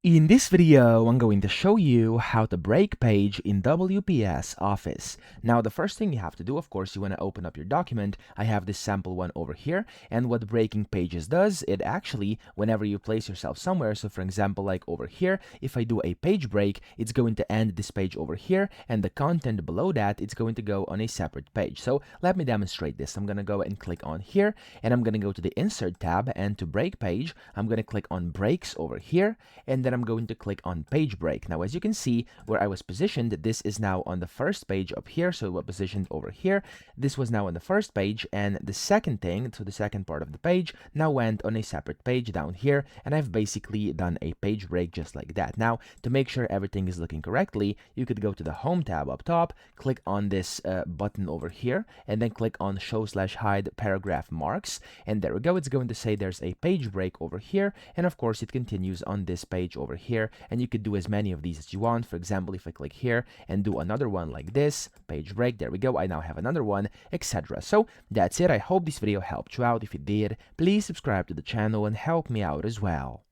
In this video, I'm going to show you how to break page in WPS Office. Now, the first thing you have to do, of course, you want to open up your document. I have this sample one over here, and what breaking pages does, it actually, whenever you place yourself somewhere, so for example, like over here, if I do a page break, it's going to end this page over here, and the content below that, it's going to go on a separate page. So let me demonstrate this. I'm going to go and click on here, and I'm going to go to the Insert tab, and to break page, I'm going to click on Breaks over here, and then I'm going to click on page break. Now, as you can see where I was positioned, this is now on the first page up here. So we're positioned over here. This was now on the first page, and the second thing, so the second part of the page now went on a separate page down here, and I've basically done a page break just like that. Now, to make sure everything is looking correctly, you could go to the Home tab up top, click on this button over here, and then click on Show/Hide Paragraph Marks, and there we go. It's going to say there's a page break over here, and of course it continues on this page over here, and you could do as many of these as you want. For example, if I click here and do another one like this, page break, there we go, I now have another one, etc. So that's it. I hope this video helped you out. If it did, please subscribe to the channel and help me out as well.